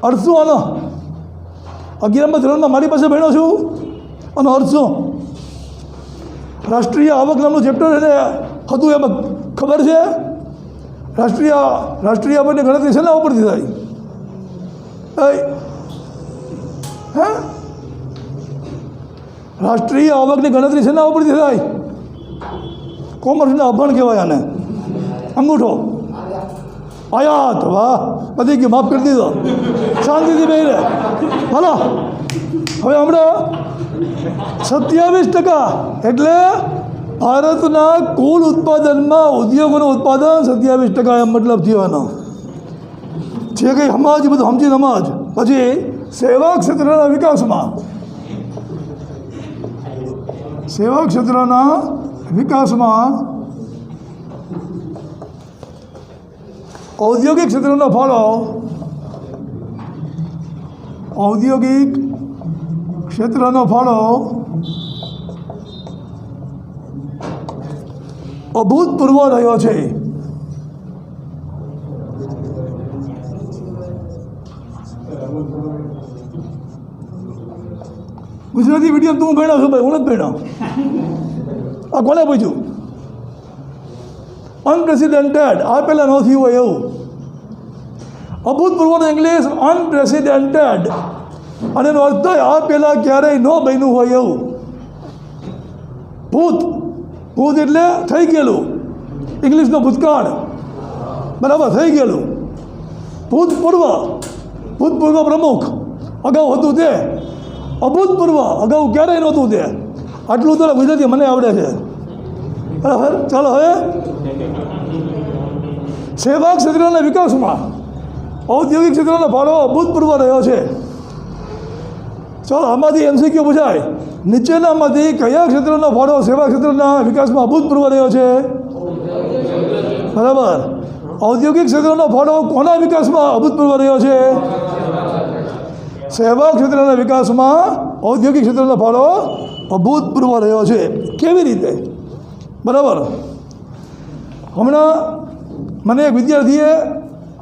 અર્થ શું આનો? 11મા ધોરણમાં મારી પાસે ભણ્યો છું, આનો અર્થ શું? રાષ્ટ્રીય આવક નામનું ચેપ્ટર એને હતું, એમાં ખબર છે રાષ્ટ્રીય આવકની ગણતરી શેના ઉપરથી થાય? હે, રાષ્ટ્રીય આવકની ગણતરી શેના ઉપરથી થાય? કોમર્સના અભણ કહેવાય આને, અંગૂઠો. આયાત. વાહ, બધી ગયું, માફ કરી દીધો. શાંતિથી બેહી રહે. હાલો, હવે હમણાં 27% એટલે ભારતના કુલ ઉત્પાદનમાં ઉદ્યોગોનું ઉત્પાદન 27% એમ મતલબ થયો એનો. જે કંઈ સમાજ બધું સમજી સમાજ. પછી સેવા ક્ષેત્રના વિકાસમાં ઔદ્યોગિક ક્ષેત્રનો ફાળો અભૂતપૂર્વ રહ્યો છે. ગુજરાતી મીડિયમ તું ભણ્યો છું ભાઈ, હું નથી ભણ્યો. આ કોને પૂછ્યું? અનપ્રેસિડેન્ટેડ, આ પહેલાં ન થયું હોય એવું. અભૂતપૂર્વનું ઇંગ્લિશ અનપ્રેસિડેન્ટેડ, અને એનો અર્થ થાય આ પહેલાં ક્યારેય ન બન્યું હોય એવું. ભૂત એટલે થઈ ગયેલું, ઇંગ્લિશનો ભૂતકાળ, બરાબર, થઈ ગયેલું. ભૂતપૂર્વ પ્રમુખ અગાઉ હતું તે, અભૂતપૂર્વ અગાઉ ક્યારેય નહોતું તે. આટલું તો ગુજરાતી મને આવડે છે, બરાબર. ચાલો હવે સેવા ક્ષેત્રના વિકાસમાં ઔદ્યોગિક ક્ષેત્રનો ફાળો અભૂતપૂર્વ રહ્યો છે. ચાલો આમાંથી MCQ પૂછાય, નીચેનામાંથી કયા ક્ષેત્રનો ફાળો સેવા ક્ષેત્રના વિકાસમાં અભૂતપૂર્વ રહ્યો છે? બરાબર. ઔદ્યોગિક ક્ષેત્રનો ફાળો કોના વિકાસમાં અભૂતપૂર્વ રહ્યો છે? સેવા ક્ષેત્રના વિકાસમાં ઔદ્યોગિક ક્ષેત્રનો ફાળો અભૂતપૂર્વ રહ્યો છે. કેવી રીતે? બરાબર. હમણાં મને એક વિદ્યાર્થીએ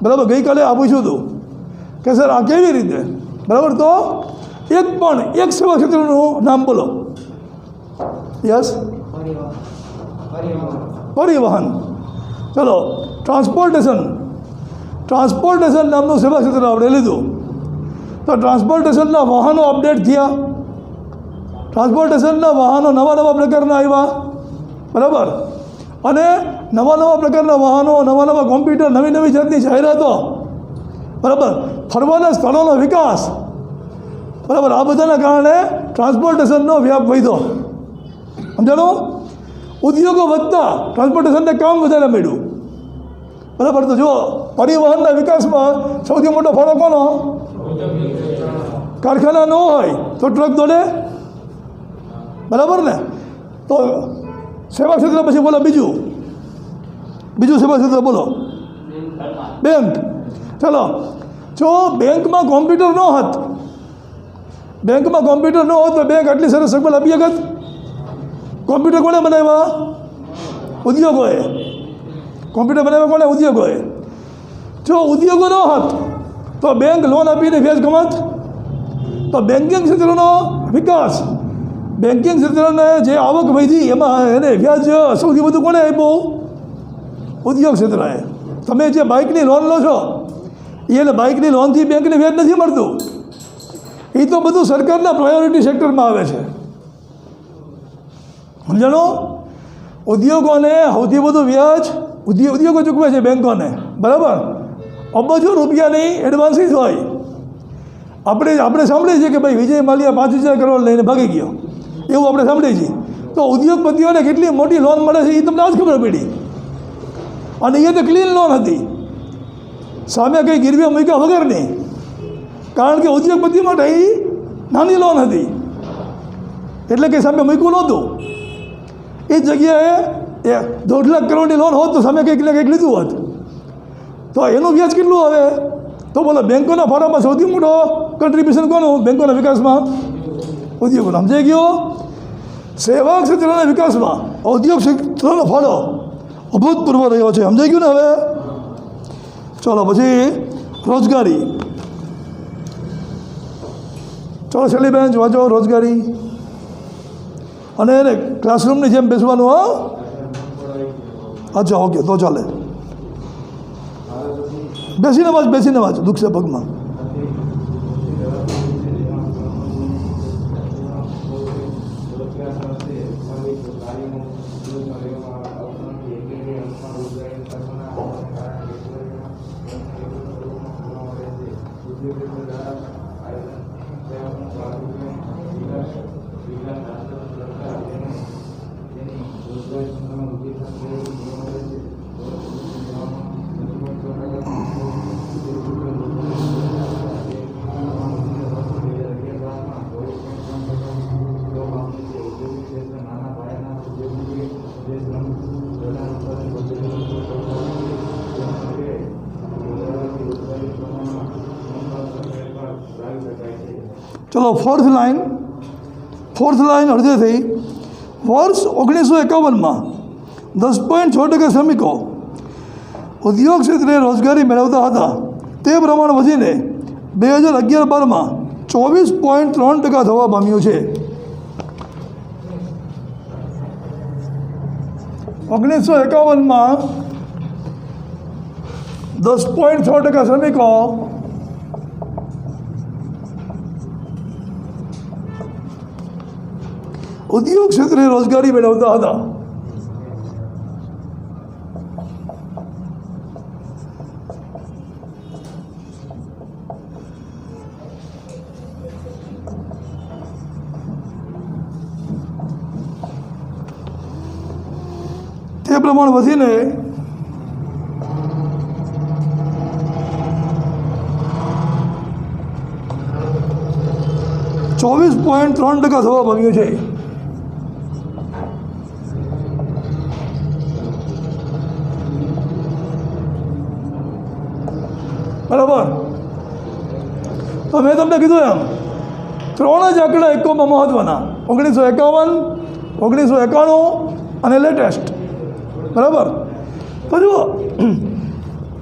બરાબર ગઈકાલે આ પૂછ્યું હતું કે સર આ કેવી રીતે? બરાબર. તો એક સેવા ક્ષેત્રનું નામ બોલો. યસ, પરિવહન. ચલો, ટ્રાન્સપોર્ટેશન નામનું સેવા ક્ષેત્ર આપણે લીધું. તો ટ્રાન્સપોર્ટેશનના વાહનો અપડેટ થયા, ટ્રાન્સપોર્ટેશનના વાહનો નવા પ્રકારના આવ્યા, બરાબર. અને નવા પ્રકારના વાહનો, નવા કોમ્પ્યુટર, નવી જાતની જાહેરાતો, બરાબર, ફરવાના સ્થળોનો વિકાસ, બરાબર. આ બધાના કારણે ટ્રાન્સપોર્ટેશનનો વ્યાપ વધ્યો. સમજાણું? ઉદ્યોગો વધતા ટ્રાન્સપોર્ટેશનને કામ વધારે મળ્યું, બરાબર. તો જો પરિવહનના વિકાસમાં સૌથી મોટો ફાળો કોનો? કારખાના ન હોય તો ટ્રક દોડે, બરાબર ને. તો સેવા ક્ષેત્ર પછી બોલો બીજું સેવા ક્ષેત્ર બોલો. બેંક. ચલો, જો બેંકમાં કોમ્પ્યુટર ન હોત તો બેંક આટલી સરસ સગવડ આપી શકત? કોમ્પ્યુટર કોણે બનાવ્યા? ઉદ્યોગોએ. કોમ્પ્યુટર બનાવ્યા કોણે? ઉદ્યોગોએ. જો ઉદ્યોગો ન હોત તો બેંક લોન આપીને વ્યાજ કમાત? તો બેન્કિંગ ક્ષેત્રનો વિકાસ, બેન્કિંગ ક્ષેત્રને જે આવક વધી એમાં એને વ્યાજ સૌથી વધુ કોણે આપ્યું? ઉદ્યોગ ક્ષેત્રએ. તમે જે બાઇકની લોન લો છો એને બાઇકની લોનથી બેંકને વ્યાજ નથી મળતું. એ તો બધું સરકારના પ્રાયોરિટી સેક્ટરમાં આવે છે. સમજાણો? ઉદ્યોગોને સૌથી વધુ વ્યાજ ઉદ્યોગો ચૂકવે છે બેંકોને, બરાબર. અબજો રૂપિયાની એડવાન્સીસ હોય. આપણે સાંભળીએ છીએ કે ભાઈ વિજય માલ્યા 5,000 કરોડ લઈને ભાગી ગયો, એવું આપણે સાંભળીએ છીએ. તો ઉદ્યોગપતિઓને કેટલી મોટી લોન મળે છે એ તમને આજ ખબર પડી. અને એ તો ક્લીન લોન હતી, સામે કંઈ ગીરવે મૂક્યા વગરની. કારણ કે ઉદ્યોગપતિ માટે એ નાની લોન હતી, એટલે કંઈ સામે મૂક્યું નહોતું. એ જગ્યાએ 1.5 લાખ કરોડની લોન હોત તો સામે કંઈક ને કંઈક લીધું હોત. તો એનું વ્યાજ કેટલું આવે? તો બોલો, બેંકોના ફાળામાં સૌથી મોટો કન્ટ્રીબ્યુશન કોનું? બેંકોના વિકાસમાં ઉદ્યોગોનો. સમજાઈ ગયો? સેવા ક્ષેત્રના વિકાસમાં ઔદ્યોગિક ક્ષેત્રનો ફાળો અભૂતપૂર્વ રહ્યો છે. સમજાઈ ગયું ને? હવે ચલો પછી રોજગારી. ચલો છેલ્લી બેન્ચ વાંચો, રોજગારી. અને એને ક્લાસરૂમની જેમ બેસવાનું. હા, અચ્છા, ઓકે, તો ચાલે. બેસીને વાંચ, દુઃખ છે પગમાં. ચલો ફોર્થ લાઈન અડધેથી વર્ષ 1951માં 10.6% શ્રમિકો ઉદ્યોગ ક્ષેત્રે રોજગારી મેળવતા હતા. તે પ્રમાણ વધીને 2011-12માં 24.3% થવા પામ્યું છે. 1951માં 10.6% શ્રમિકો ઉદ્યોગ ક્ષેત્રે રોજગારી મેળવતા હતા. તે પ્રમાણ વધીને 24.3% થવા પામ્યું છે. બરાબર. તો મેં તમને કીધું એમ 3 જ આંકડા એકોમાં મહત્ત્વના, 1951, 1991 અને લેટેસ્ટ. બરાબર. તો જુઓ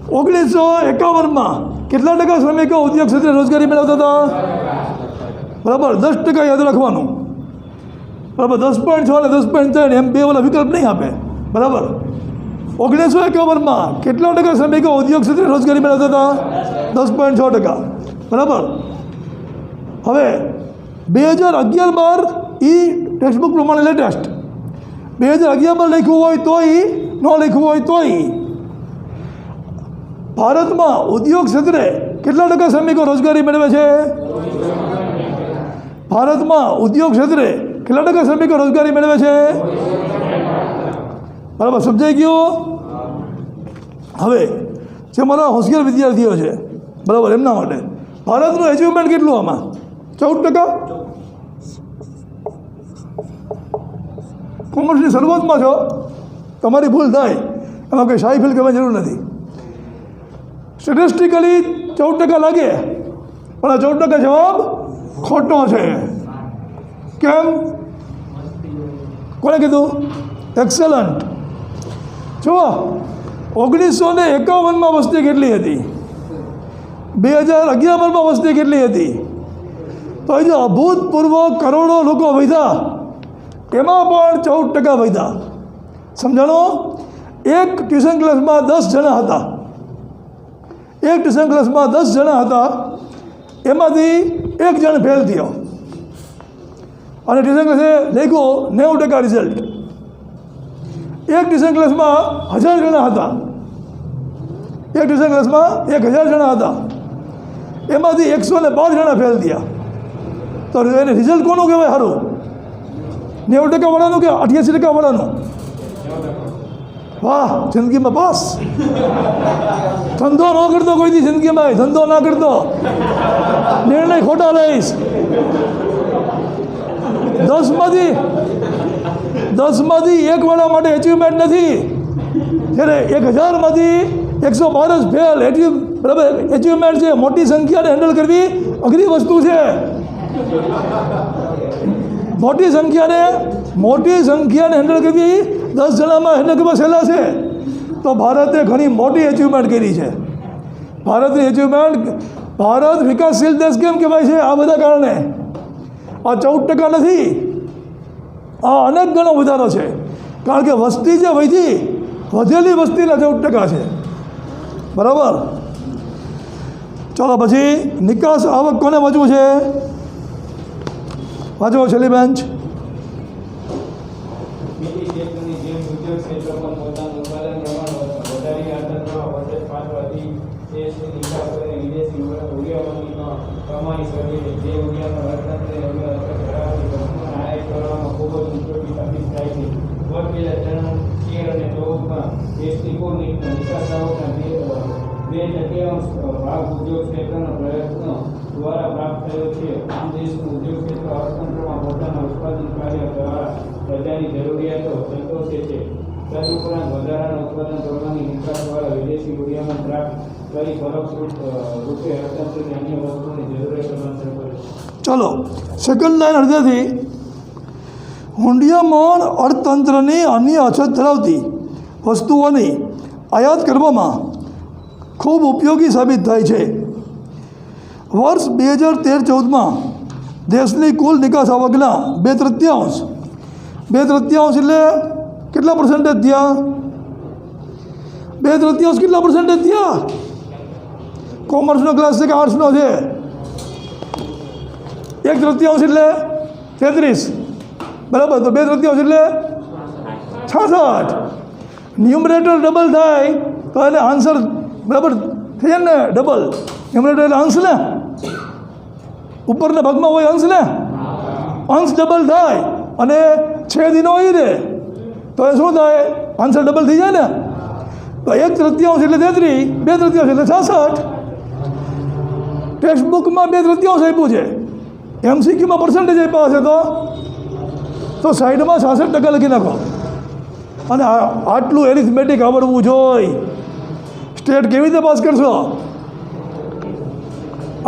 1951માં કેટલા ટકા શ્રમિકો ઉદ્યોગ ક્ષેત્રે રોજગારી મેળવતા હતા? બરાબર, 10% યાદ રાખવાનું. બરાબર, 10.6 અને 10.3 એમ બે ઓલા વિકલ્પ નહીં આપે. બરાબર. 1951માં કેટલા ટકા શ્રમિકો ઉદ્યોગ ક્ષેત્રે રોજગારી મેળવતા હતા? 10.6%. બરાબર. હવે 2011-12 ટેક્સ્ટબુક પ્રમાણે લેટેસ્ટ 2011માં લખ્યું હોય તોય, ન લખ્યું હોય તોય ભારતમાં ઉદ્યોગ ક્ષેત્રે કેટલા ટકા શ્રમિકો રોજગારી મેળવે છે? ભારતમાં ઉદ્યોગ ક્ષેત્રે કેટલા ટકા શ્રમિકો રોજગારી મેળવે છે? બરાબર, સમજાઈ ગયું? હવે જે મારા હોશિયાર વિદ્યાર્થીઓ છે, બરાબર, એમના માટે ભારતનું એચિવમેન્ટ કેટલું આમાં? 14%. કોમર્સની શરૂઆતમાં છો, તમારી ભૂલ થાય, એમાં કંઈ શાહી ફીલ કરવાની જરૂર નથી. સ્ટેટિસ્ટિકલી 14% લાગે, પણ આ 14% જવાબ ખોટો છે. કેમ? કોણે કીધું? એક્સેલન્ટ. જુઓ 1951માં વસ્તી કેટલી હતી? 2011-12માં વસ્તી કેટલી હતી? તો એ જો અભૂતપૂર્વ કરોડો લોકો વધ્યા, એમાં પણ 14% વધ્યા. સમજાણો? એક ટ્યુશન ક્લાસમાં 10 જણા હતા, એક ટ્યુશન ક્લાસમાં 10 જણા હતા, એમાંથી 1 જણ ફેલ થયો અને ટ્યુશન ક્લાસે લખ્યું 90% રિઝલ્ટ. એક ટ્યુશન ક્લાસમાં 1000 જણા હતા, એક ટ્યુશન ક્લાસમાં 1000 જણા હતા, એમાંથી 112 જણા ફેલ થયા. તો એને રિઝલ્ટ કોનું કહેવાય? સારું, 90% વાળાનું કે 88% વાળાનું? વાહ, જિંદગીમાં પાસ. ધંધો ન કરતો કોઈથી જિંદગીમાં, ધંધો ના કરતો, નિર્ણય ખોટા લઈશ. 10માંથી 1 વાળા માટે એચિવમેન્ટ નથી, જ્યારે 1000માંથી 112 જ ફેલ. બરાબર, એચિવમેન્ટ છે. મોટી સંખ્યાને હેન્ડલ કરવી અઘરી વસ્તુ છે. મોટી સંખ્યાને હેન્ડલ કરવી 10 જણામાં હેન્ડલ કરવા સહેલા છે. તો ભારતે ઘણી મોટી એચિવમેન્ટ કરી છે. ભારતની એચિવમેન્ટ, ભારત વિકાસશીલ દેશ કેમ કહેવાય છે? આ બધા કારણે. આ 14% નથી, આ અનેક ગણો વધારો છે. કારણ કે વસ્તી જે વધેલી વસ્તીના 14% છે. બરાબર. ચાલો પછી નિકાસ આવક કોને વાંચવું છે? વાંચો છેલ્લી બેન્ચ. બીજી ક્ષેત્રની જેમ ઉદ્યોગ ક્ષેત્ર પણ પોતાનું ઉત્પાદન પ્રમાણ વધારી આર્થિકમાં વધે પાછળથી દેશની નિકાસ કરીને વિદેશી ઉદ્યોગોની કમાણી સર્જે જે ઉદ્યોગમાં અર્થતંત્રને અસર ધરાવતી વસ્તુઓને આયાત કરવામાં ખૂબ જ ઉપયોગી સાબિત થાય છે. વર્ષ 2013 અને 14માં દેશની કુલ નિકાસ આવકના 2% ભાગ ઉદ્યોગ ક્ષેત્રના પ્રયત્નો દ્વારા પ્રાપ્ત થયો છે. આમ દેશનું ઉદ્યોગ ક્ષેત્ર અર્થતંત્રમાં પોતાના ઉત્પાદન કાર્ય દ્વારા પ્રજાની જરૂરિયાતો સંતોષે છે. તદુપરાંત વધારાના ઉત્પાદન પ્રમાણની નિકાસ દ્વારા વિદેશી ઉદ્યોગમાં પ્રાપ્ત કરી પરોક્ષ રૂપે અર્થતંત્રની અન્ય વસ્તુઓની જરૂરિયાતો પૂર્ણ કરે છે. ચાલો સેકન્ડ લાઈન અડધેથી હુંડિયામણ અર્થતંત્રની અન્ય અછત ધરાવતી વસ્તુઓની આયાત કરવામાં ખૂબ ઉપયોગી સાબિત થાય છે. વર્ષ 2013-14માં દેશની કુલ નિકાસ આવકના 2/3 એટલે કેટલા પર્સન્ટેજ થયા? 2/3 કેટલા પર્સન્ટેજ થયા? કોમર્સનો ક્લાસ છે કે આર્ટ્સનો છે? 1/3 એટલે 33, બરાબર. તો 2/3 એટલે 66. ન્યુમરેટર ડબલ થાય તો એટલે આન્સર બરાબર થઈ જાય ને, ડબલ. ન્યુમરેટર એટલે અંશ ને, ઉપરના ભાગમાં હોય અંશ ને, અંશ ડબલ થાય અને છેદીનો હોય રે તો એ શું થાય? આન્સર ડબલ થઈ જાય ને. તો 1/3 એટલે 33, 2/3 એટલે 66. ટેક્સ્ટ બુકમાં 2/3 આપ્યું છે, MCQમાં પર્સન્ટેજ આપ્યા હશે તો સાઈડમાં 66% લખી નાખો. અને આટલું એરિથમેટિક આવડવું જોઈએ. સ્ટેટ કેવી રીતે પાસ કરશો?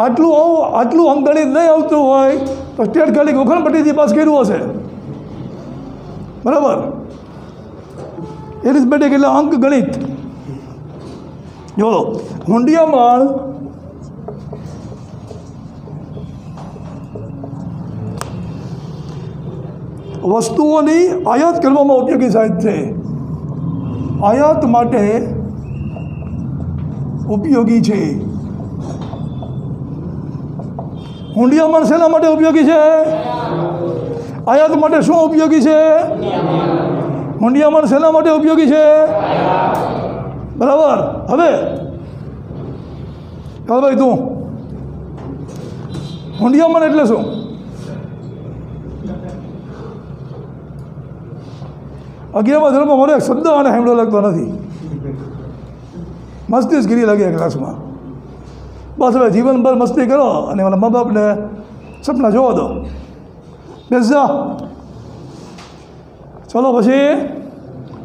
આટલું અંકગણિત નહીં આવતું હોય તો સ્ટેટ ખાલી ગોખણપટ્ટીથી પાસ કર્યું હશે, બરાબર. એરિથમેટિક એટલે અંક ગણિત. જો હુંડિયામણ વસ્તુઓની આયાત કરવામાં ઉપયોગી સાહિત્ય છે. આયાત માટે ઉપયોગી છે. હુંડિયામણ શેના માટે ઉપયોગી છે? આયાત માટે. શું ઉપયોગી છે? હુંડિયામણ શેના માટે ઉપયોગી છે? બરાબર. હવે ભાઈ તું, હુંડિયામણ એટલે શું? અગિયારમા ધોરણમાં મારો એક શબ્દ આને સાંભળો લાગતો નથી. મસ્તી જ ગીરી લાગે ક્લાસમાં. બસ હવે જીવનભર મસ્તી કરો અને મારા મા બાપને સપના જોવા દો. બેસ જા. ચલો પછી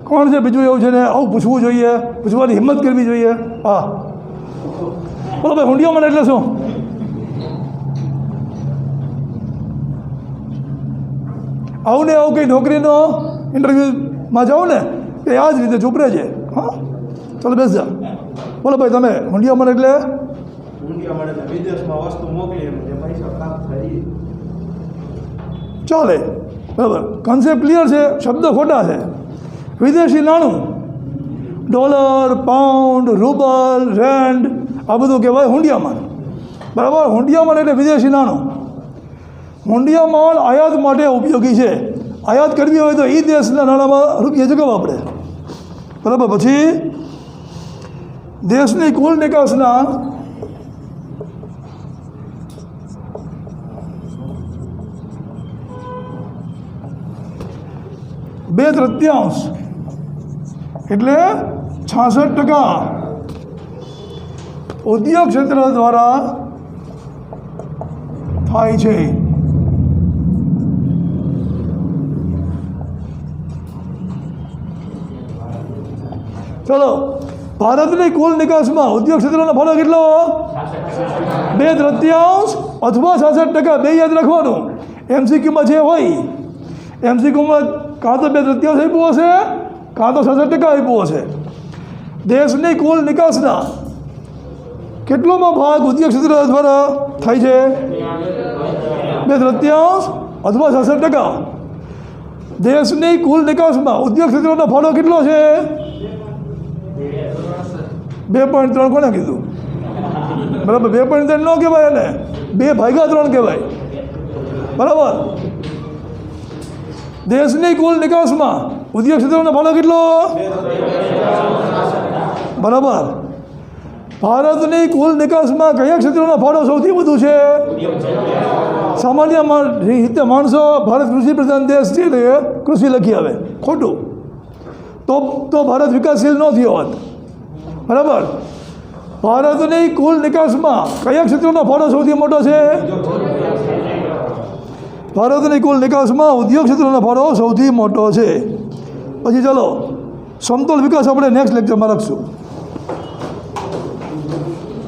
કોણ છે બીજું એવું છે ને આવું પૂછવું જોઈએ, પૂછવાની હિંમત કરવી જોઈએ? હા બોલો ભાઈ, હુંડિયામણ એટલે શું? આવું ને આવું કંઈ નોકરીનો ઇન્ટરવ્યૂમાં જાઓ ને કે આ જ રીતે ચૂપ રહેજે. હા ચાલો બેસ જા. બોલો ભાઈ તમે, હુંડિયામણ એટલે? હુંડિયામણ એટલે વિદેશમાં વસ્તુ મોકલી એમ પૈસા પ્રાપ્ત થાય. ચાલે, બરાબર. કન્સેપ્ટ ક્લિયર છે, શબ્દો ખોટા છે. વિદેશી નાણું, ડોલર, પાઉન્ડ, રૂબલ, રેન્ડ, આ બધું કહેવાય હુંડિયામણ, બરાબર. હુંડિયામણ એટલે વિદેશી નાણું. હુંડિયામણ આયાત માટે ઉપયોગી છે. આયાત કરવી હોય તો એ દેશના નાણાંમાં રૂપિયા ચૂકવવા પડે, બરાબર. પછી દેશની કુલ નિકાસના 2/3 એટલે 66% ઉદ્યોગ ક્ષેત્ર દ્વારા થાય છે. ચલો, ભારતની કુલ નિકાસમાં ઉદ્યોગ ક્ષેત્રનો ફાળો કેટલો? 2/3 અથવા 66%. બે યાદ રાખવાનું. MCQમાં જે હોય, MCQમાં કાં તો 2/3 આપ્યું હશે, કાં તો 66% આપ્યું હશે. દેશની કુલ નિકાસના કેટલોમાં ભાગ ઉદ્યોગ ક્ષેત્ર દ્વારા થાય છે? 2/3 અથવા 66%. દેશની કુલ નિકાસમાં ઉદ્યોગ ક્ષેત્રનો ફાળો કેટલો છે? 2.3. કોને કીધું? બરાબર. 2.3 ન કહેવાય, એને 2/3 કહેવાય, બરાબર. દેશની કુલ નિકાસમાં ઉદ્યોગ ક્ષેત્રનો ફાળો કેટલો? બરાબર. ભારતની કુલ નિકાસમાં કયા ક્ષેત્રનો ફાળો સૌથી વધુ છે? સામાન્ય રીતે માણસો ભારત કૃષિ પ્રધાન દેશ છે એટલે કૃષિ લખી આવે, ખોટું. તો ભારત વિકાસશીલ ન થયો હોત, બરાબર. ભારતની કુલ નિકાસમાં કયા ક્ષેત્રનો ફાળો સૌથી મોટો છે? ભારતની કુલ નિકાસમાં ઉદ્યોગ ક્ષેત્રનો ફાળો સૌથી મોટો છે. પછી ચાલો સમતોલ વિકાસ આપણે નેક્સ્ટ લેક્ચરમાં રાખશું.